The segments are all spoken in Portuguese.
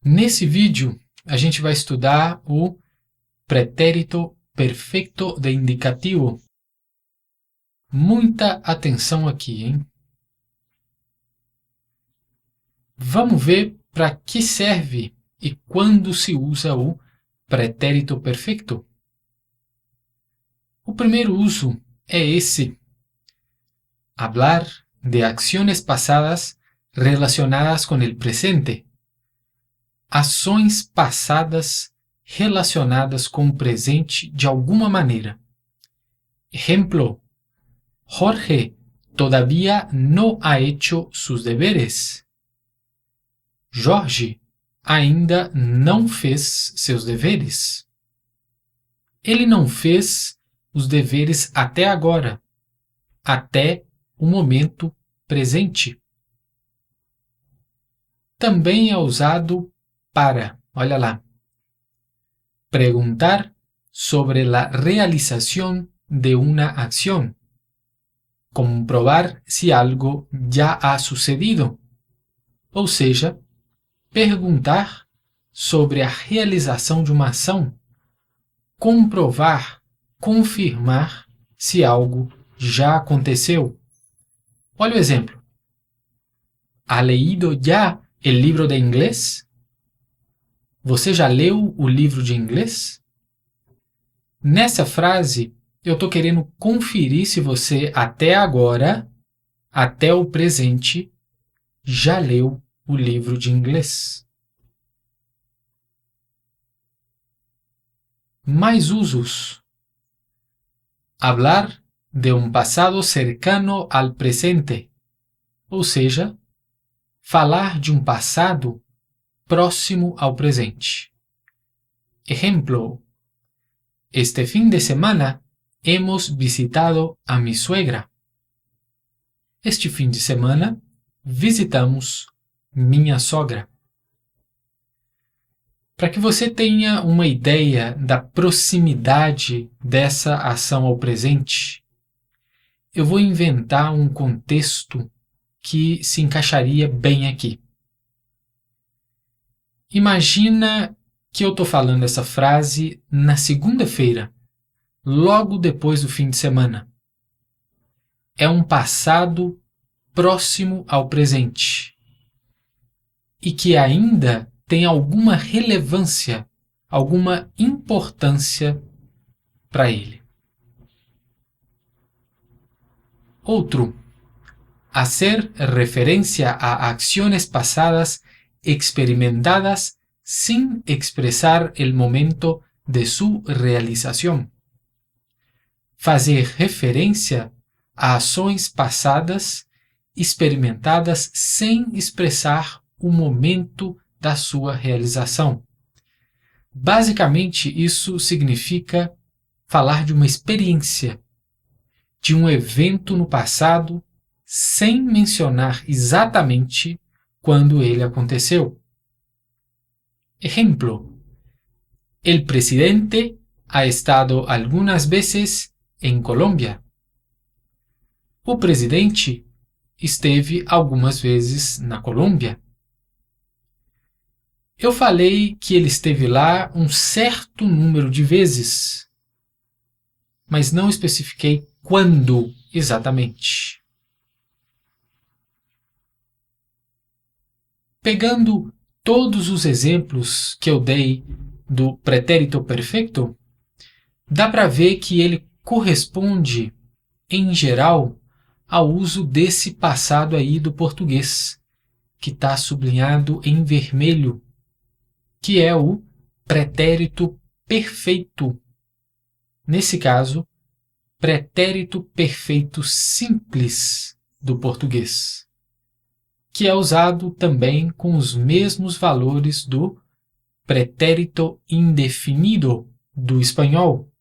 Nesse vídeo, a gente vai estudar o pretérito perfeito de indicativo. Muita atenção aqui, hein? Vamos ver para que serve e quando se usa o pretérito perfeito. O primeiro uso é esse: hablar de acciones pasadas relacionadas com o presente. Ações passadas relacionadas com o presente de alguma maneira. Ejemplo: Jorge todavía no ha hecho sus deberes. Jorge ainda não fez seus deveres. Ele não fez os deveres até agora, até o momento presente. Também é usado para, olha lá, preguntar sobre la realización de una acción. Comprovar se algo já ha sucedido, ou seja, perguntar sobre a realização de uma ação, comprovar, confirmar se algo já aconteceu. Olha o exemplo. ¿Ha leído ya el libro de inglés? Você já leu o livro de inglês? Nessa frase, eu estou querendo conferir se você até agora, até o presente, já leu o livro de inglês. Mais usos: hablar de um passado cercano al presente, ou seja, falar de um passado próximo ao presente. Ejemplo: este fin de semana hemos visitado a mi suegra. Este fim de semana visitamos minha sogra. Para que você tenha uma ideia da proximidade dessa ação ao presente, eu vou inventar um contexto que se encaixaria bem aqui. Imagina que eu estou falando essa frase na segunda-feira, logo depois do fim de semana. É um passado próximo ao presente e que ainda tem alguma relevância, alguma importância para ele. Outro: hacer referencia a acciones pasadas experimentadas sin expresar el momento de su realización. Fazer referência a ações passadas experimentadas sem expressar o momento da sua realização. Basicamente, isso significa falar de uma experiência, de um evento no passado, sem mencionar exatamente quando ele aconteceu. Ejemplo: el presidente ha estado algunas veces en Colômbia. O presidente esteve algumas vezes na Colômbia. Eu falei que ele esteve lá um certo número de vezes, mas não especifiquei quando exatamente. Pegando todos os exemplos que eu dei do pretérito perfeito, dá para ver que ele corresponde, em geral, ao uso desse passado aí do português, que está sublinhado em vermelho, que é o pretérito perfeito. Nesse caso, pretérito perfeito simples do português, que é usado também com os mesmos valores do pretérito indefinido do espanhol.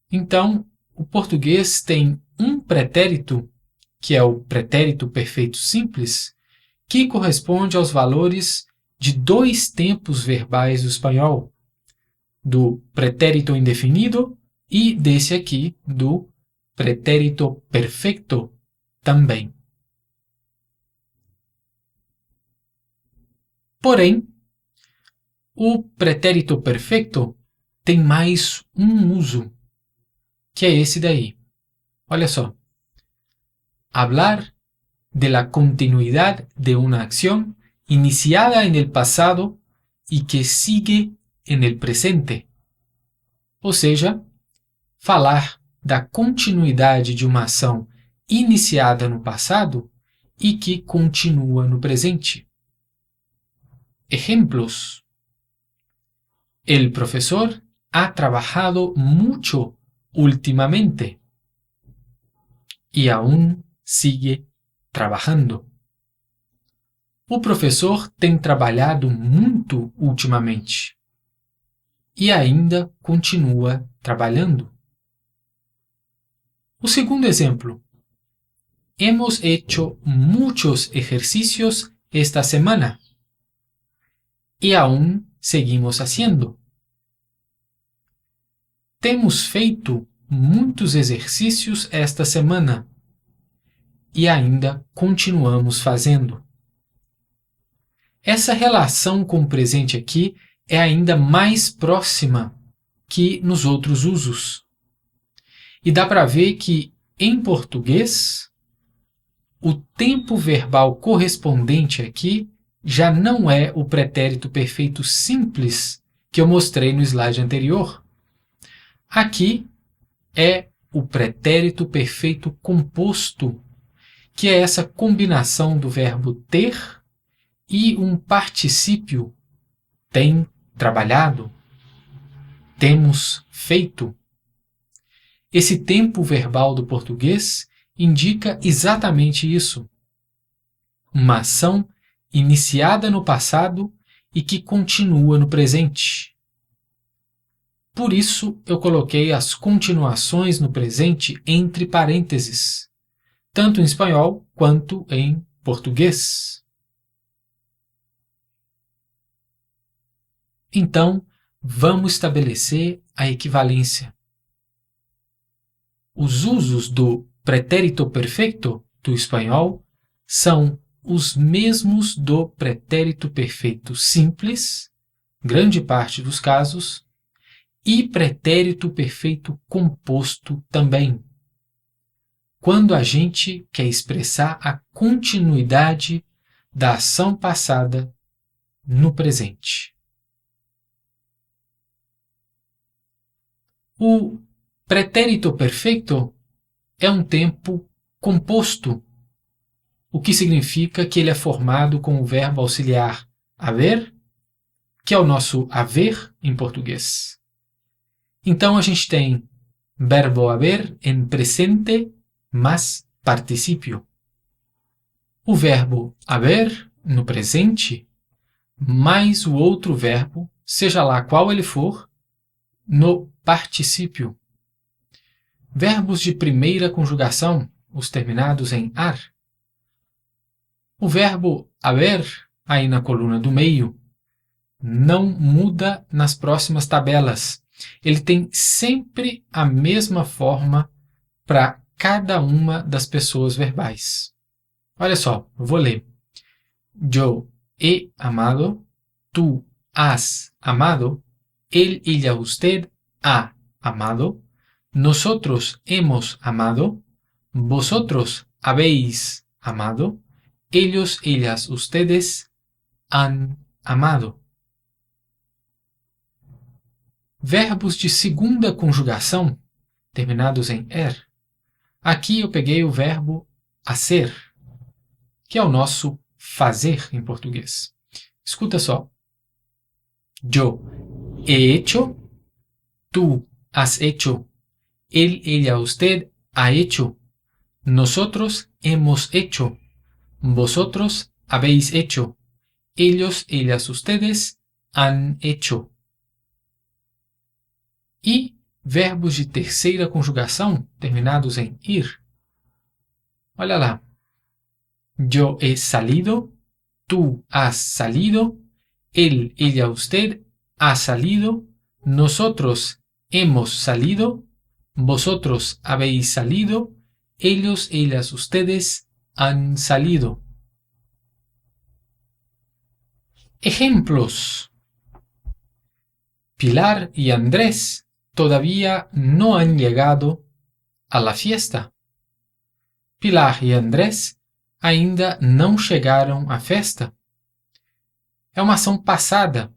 Então, o português tem um pretérito, que é o pretérito perfeito simples, que corresponde aos valores de dois tempos verbais do espanhol, do pretérito indefinido e desse aqui, do pretérito perfeito também. Porém, o pretérito perfeito tem mais um uso, que é esse daí. Olha só. Hablar de la continuidad de una acción iniciada en el pasado y que sigue en el presente. Ou seja, falar da continuidade de uma ação iniciada no passado e que continua no presente. Ejemplos. El profesor ha trabajado mucho últimamente y aún sigue trabajando. O professor tem trabalhado muito ultimamente e ainda continua trabalhando. O segundo exemplo. Hemos hecho muchos ejercicios esta semana y aún seguimos haciendo. Temos feito muitos exercícios esta semana e ainda continuamos fazendo. Essa relação com o presente aqui é ainda mais próxima que nos outros usos. E dá para ver que, em português, o tempo verbal correspondente aqui já não é o pretérito perfeito simples que eu mostrei no slide anterior. Aqui é o pretérito perfeito composto, que é essa combinação do verbo ter e um particípio, tem trabalhado, temos feito. Esse tempo verbal do português indica exatamente isso. Uma ação iniciada no passado e que continua no presente. Por isso, eu coloquei as continuações no presente entre parênteses, tanto em espanhol quanto em português. Então, vamos estabelecer a equivalência. Os usos do pretérito perfeito do espanhol são os mesmos do pretérito perfeito simples, grande parte dos casos, e pretérito perfeito composto também, quando a gente quer expressar a continuidade da ação passada no presente. O pretérito perfeito é um tempo composto, o que significa que ele é formado com o verbo auxiliar haver, que é o nosso haver em português. Então a gente tem verbo haver em presente mais particípio. O verbo haver no presente mais o outro verbo, seja lá qual ele for, no particípio. Verbos de primeira conjugação, os terminados em ar. O verbo haver, aí na coluna do meio, não muda nas próximas tabelas. Ele tem sempre a mesma forma para cada uma das pessoas verbais. Olha só, eu vou ler. Yo he amado, tú has amado, él, ella, usted ha amado, nosotros hemos amado, vosotros habéis amado, ellos, ellas, ustedes han amado. Verbos de segunda conjugação, terminados em er. Aqui eu peguei o verbo hacer, que é o nosso fazer em português. Escuta só. Yo he hecho, tú has hecho, él, ella, usted ha hecho, nosotros hemos hecho, vosotros habéis hecho, ellos, ellas, ustedes han hecho. E verbos de terceira conjugação, terminados em ir. Olha lá. Yo he salido, tú has salido, él, ella, usted ha salido, nosotros hemos salido, vosotros habéis salido, ellos, ellas, ustedes han salido. Ejemplos. Pilar y Andrés todavía no han llegado a la fiesta. Pilar e Andrés ainda não chegaram à festa. É uma ação passada.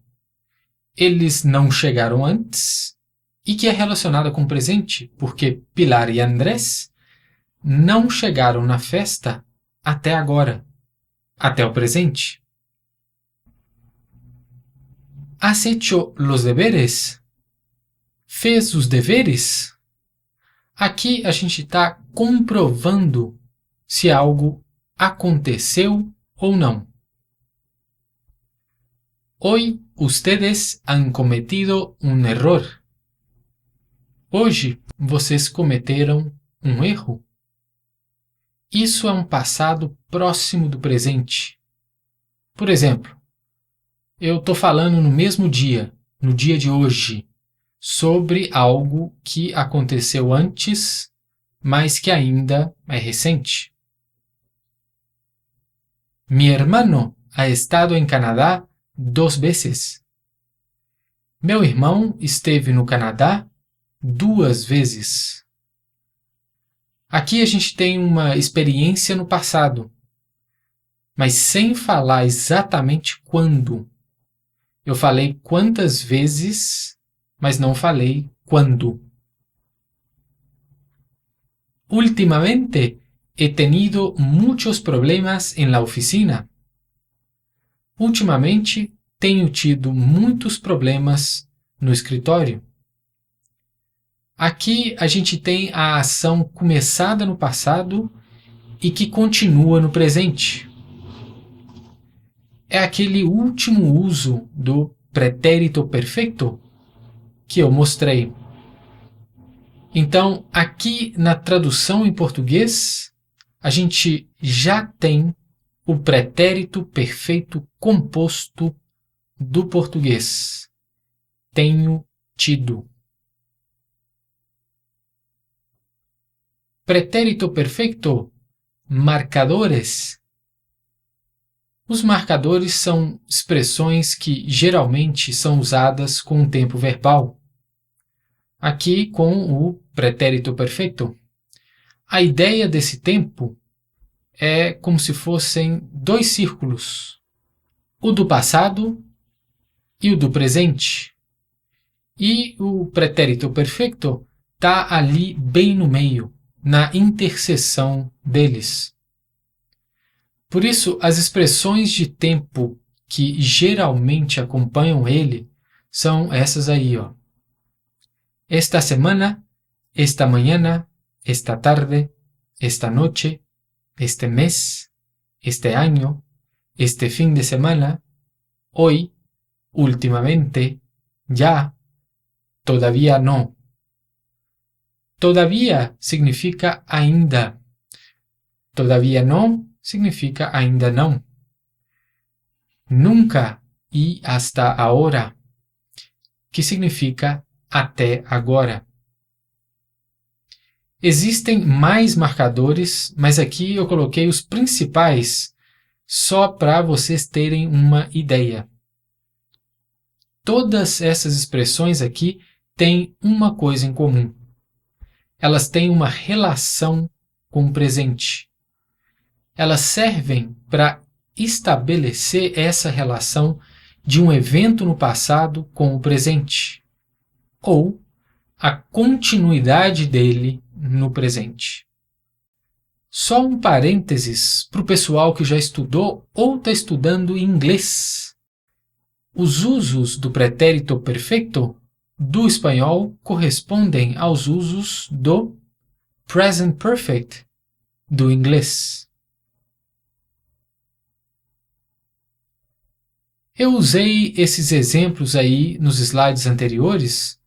Eles não chegaram antes e que é relacionada com o presente, porque Pilar e Andrés não chegaram na festa até agora, até o presente. ¿Has hecho los deberes? Fez os deveres? Aqui a gente está comprovando se algo aconteceu ou não. Hoy ustedes han cometido un error. Hoje vocês cometeram um erro. Isso é um passado próximo do presente. Por exemplo, eu estou falando no mesmo dia, no dia de hoje, sobre algo que aconteceu antes, mas que ainda é recente. Mi hermano ha estado en Canadá 2 vezes. Meu irmão esteve no Canadá 2 vezes. Aqui a gente tem uma experiência no passado, mas sem falar exatamente quando. Eu falei quantas vezes, mas não falei quando. Últimamente he tenido muchos problemas en la oficina. Ultimamente tenho tido muitos problemas no escritório. Aqui a gente tem a ação começada no passado e que continua no presente. É aquele último uso do pretérito perfeito que eu mostrei. Então, aqui na tradução em português, a gente já tem o pretérito perfeito composto do português. Tenho tido. Pretérito perfeito, marcadores. Os marcadores são expressões que geralmente são usadas com o tempo verbal. Aqui com o pretérito perfeito. A ideia desse tempo é como se fossem 2 círculos, o do passado e o do presente. E o pretérito perfeito está ali bem no meio, na interseção deles. Por isso, as expressões de tempo que geralmente acompanham ele são essas aí, ó. Esta semana, esta mañana, esta tarde, esta noche, este mes, este año, este fin de semana, hoy, últimamente, ya, todavía no. Todavía significa ainda. Todavía no significa ainda não. Nunca e hasta ahora, que significa até agora. Existem mais marcadores, mas aqui eu coloquei os principais só para vocês terem uma ideia. Todas essas expressões aqui têm uma coisa em comum. Elas têm uma relação com o presente. Elas servem para estabelecer essa relação de um evento no passado com o presente, ou a continuidade dele no presente. Só um parênteses para o pessoal que já estudou ou está estudando inglês. Os usos do pretérito perfeito do espanhol correspondem aos usos do present perfect do inglês. Eu usei esses exemplos aí nos slides anteriores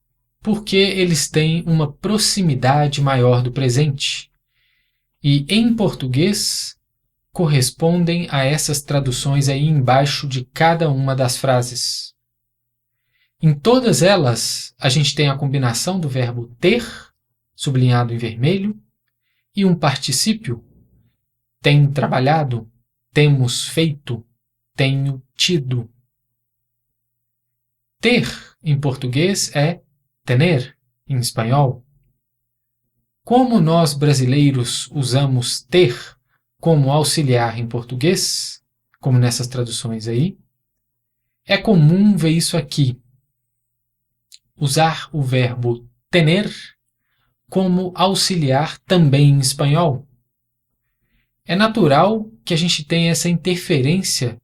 porque eles têm uma proximidade maior do presente e, em português, correspondem a essas traduções aí embaixo de cada uma das frases. Em todas elas, a gente tem a combinação do verbo ter, sublinhado em vermelho, e um particípio, tem trabalhado, temos feito, tenho tido. Ter em português é tener em espanhol. Como nós brasileiros usamos ter como auxiliar em português, como nessas traduções aí, é comum ver isso aqui. Usar o verbo tener como auxiliar também em espanhol. É natural que a gente tenha essa interferência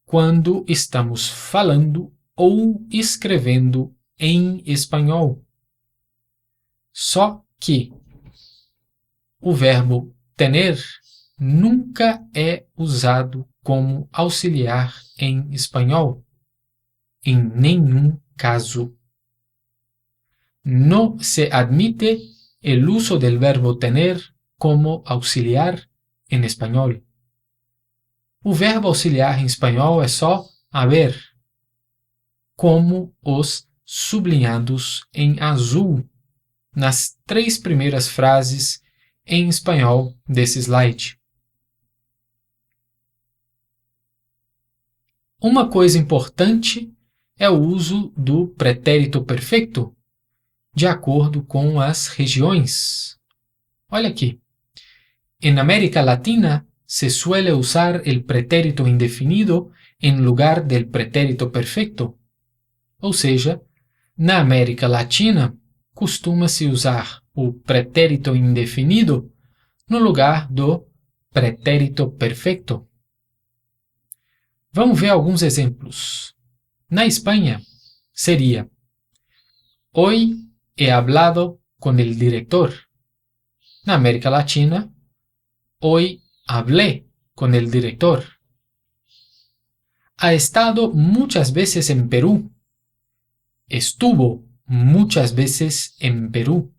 quando estamos falando ou escrevendo em espanhol. Só que o verbo tener nunca é usado como auxiliar em espanhol, em nenhum caso. No se admite el uso del verbo tener como auxiliar en español. O verbo auxiliar em espanhol é só haber, como os sublinhados em azul nas 3 primeiras frases em espanhol desse slide. Uma coisa importante é o uso do pretérito perfeito, de acordo com as regiões. Olha aqui. En América Latina se suele usar el pretérito indefinido en lugar del pretérito perfecto. Ou seja, na América Latina, costuma-se usar o pretérito indefinido no lugar do pretérito perfeito. Vamos ver alguns exemplos. Na Espanha, seria: Hoy he hablado con el director. Na América Latina, hoy hablé con el director. Ha estado muchas veces en Perú. Estuvo muchas veces en Perú.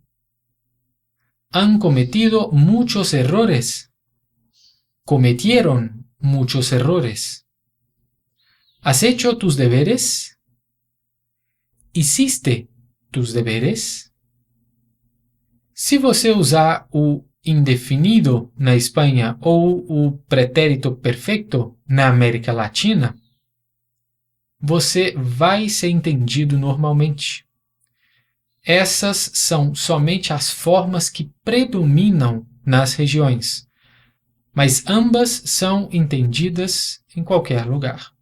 Han cometido muchos errores. Cometieron muchos errores. ¿Has hecho tus deberes? ¿Hiciste tus deberes? Se você usar o indefinido na Espanha ou o pretérito perfeito na América Latina, você vai ser entendido normalmente. Essas são somente as formas que predominam nas regiões, mas ambas são entendidas em qualquer lugar.